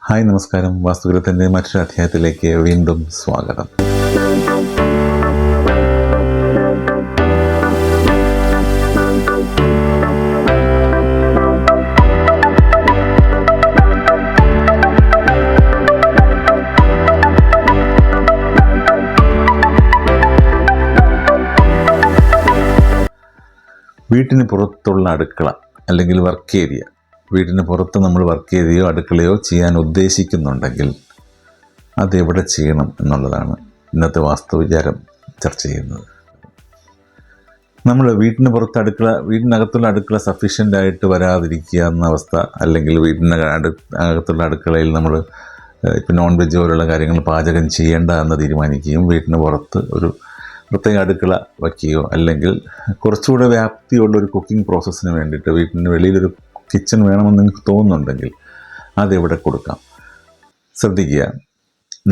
Hi നമസ്കാരം. വാസ്തുഗ്രഹത്തിൻ്റെ മറ്റൊരു അധ്യായത്തിലേക്ക് വീണ്ടും സ്വാഗതം. വീട്ടിന് പുറത്തുള്ള അടുക്കള അല്ലെങ്കിൽ വർക്ക് ഏരിയ, വീടിന് പുറത്ത് നമ്മൾ വർക്ക് ഏരിയയോ അടുക്കളയോ ചെയ്യാൻ ഉദ്ദേശിക്കുന്നുണ്ടെങ്കിൽ അതെവിടെ ചെയ്യണം എന്നുള്ളതാണ് ഇന്നത്തെ വാസ്തുവിചാരം ചർച്ച ചെയ്യുന്നത്. നമ്മൾ വീട്ടിന് പുറത്ത് വീടിനകത്തുള്ള അടുക്കള സഫീഷ്യൻ്റ് ആയിട്ട് വരാതിരിക്കുക എന്ന അവസ്ഥ, അല്ലെങ്കിൽ അകത്തുള്ള അടുക്കളയിൽ നമ്മൾ ഇപ്പോൾ നോൺ വെജ് പോലുള്ള കാര്യങ്ങൾ പാചകം ചെയ്യേണ്ട എന്ന് തീരുമാനിക്കുകയും വീട്ടിന് പുറത്ത് ഒരു പ്രത്യേക അടുക്കള വയ്ക്കുകയോ, അല്ലെങ്കിൽ കുറച്ചുകൂടെ വ്യാപ്തിയുള്ളൊരു കുക്കിംഗ് പ്രോസസ്സിന് വേണ്ടിയിട്ട് വീട്ടിന് വെളിയിലൊരു കിച്ചൺ വേണമെന്ന് നിങ്ങൾക്ക് തോന്നുന്നുണ്ടെങ്കിൽ അതെവിടെ കൊടുക്കാം. ശ്രദ്ധിക്കുക,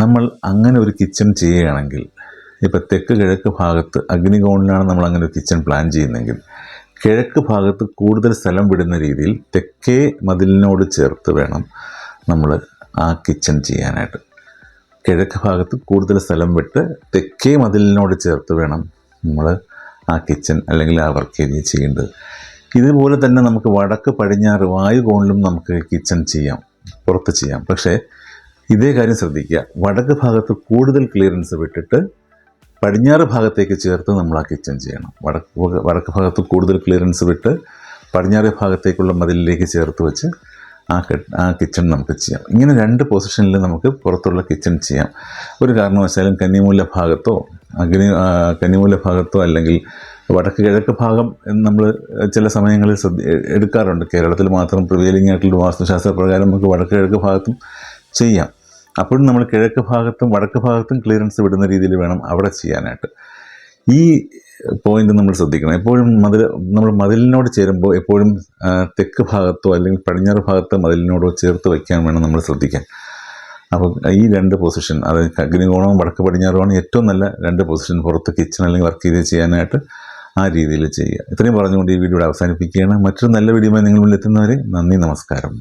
നമ്മൾ അങ്ങനെ ഒരു കിച്ചൺ ചെയ്യുകയാണെങ്കിൽ, ഇപ്പോൾ തെക്ക് കിഴക്ക് ഭാഗത്ത് അഗ്നികോണിലാണ് നമ്മൾ അങ്ങനെ ഒരു കിച്ചൺ പ്ലാൻ ചെയ്യുന്നതെങ്കിൽ, കിഴക്ക് ഭാഗത്ത് കൂടുതൽ സ്ഥലം വിടുന്ന രീതിയിൽ തെക്കേ മതിലിനോട് ചേർത്ത് വേണം നമ്മൾ ആ കിച്ചൺ ചെയ്യാനായിട്ട്. കിഴക്ക് ഭാഗത്ത് കൂടുതൽ സ്ഥലം വിട്ട് തെക്കേ മതിലിനോട് ചേർത്ത് വേണം നമ്മൾ ആ കിച്ചൺ അല്ലെങ്കിൽ ആ വർക്ക് ഏരിയ ചെയ്യേണ്ടത്. ഇതുപോലെ തന്നെ നമുക്ക് വടക്ക് പടിഞ്ഞാറ് വായുകോണിലും നമുക്ക് കിച്ചൺ ചെയ്യാം, പുറത്ത് ചെയ്യാം. പക്ഷേ ഇതേ കാര്യം ശ്രദ്ധിക്കുക, വടക്ക് ഭാഗത്ത് കൂടുതൽ ക്ലിയറൻസ് വിട്ടിട്ട് പടിഞ്ഞാറ് ഭാഗത്തേക്ക് ചേർത്ത് നമ്മൾ ആ കിച്ചൺ ചെയ്യണം. വടക്ക് ഭാഗത്ത് കൂടുതൽ ക്ലിയറൻസ് വിട്ട് പടിഞ്ഞാറ് ഭാഗത്തേക്കുള്ള മതിലിലേക്ക് ചേർത്ത് വെച്ച് ആ കിച്ചൺ നമുക്ക് ചെയ്യാം. ഇങ്ങനെ രണ്ട് പൊസിഷനിൽ നമുക്ക് പുറത്തുള്ള കിച്ചൺ ചെയ്യാം. ഒരു കാരണവശാലും കന്നിമൂല ഭാഗത്തോ അല്ലെങ്കിൽ വടക്ക് കിഴക്ക് ഭാഗം എന്ന് നമ്മൾ ചില സമയങ്ങളിൽ എടുക്കാറുണ്ട്. കേരളത്തിൽ മാത്രം പ്രിവെയിലിംഗ് ആയിട്ടുള്ള വാസ്തുശാസ്ത്ര പ്രകാരം നമുക്ക് വടക്ക് കിഴക്ക് ഭാഗത്തും ചെയ്യാം. അപ്പോഴും നമ്മൾ കിഴക്ക് ഭാഗത്തും വടക്ക് ഭാഗത്തും ക്ലിയറൻസ് വിടുന്ന രീതിയിൽ വേണം അവിടെ ചെയ്യാനായിട്ട്. ഈ പോയിന്റ് നമ്മൾ ശ്രദ്ധിക്കണം. എപ്പോഴും നമ്മൾ മതിലിനോട് ചേരുമ്പോൾ എപ്പോഴും തെക്ക് ഭാഗത്തോ അല്ലെങ്കിൽ പടിഞ്ഞാറ് ഭാഗത്തോ മതിലിനോടോ ചേർത്ത് വയ്ക്കാൻ വേണം നമ്മൾ ശ്രദ്ധിക്കാൻ. അപ്പോൾ ഈ രണ്ട് പൊസിഷൻ, അതായത് അഗ്നികോണവും വടക്ക് പടിഞ്ഞാറുമാണ് ഏറ്റവും നല്ല രണ്ട് പൊസിഷൻ പുറത്ത് കിച്ചൺ അല്ലെങ്കിൽ വർക്ക് ഏരിയ ചെയ്യാനായിട്ട്. ആ രീതിയിൽ ചെയ്യുക. ഇത്രയും പറഞ്ഞുകൊണ്ട് ഈ വീഡിയോ അവസാനിപ്പിക്കുകയാണ്. മറ്റൊരു നല്ല വീഡിയോയുമായി നിങ്ങൾ മുന്നിൽ എത്തുന്നവരെ നന്ദി, നമസ്കാരം.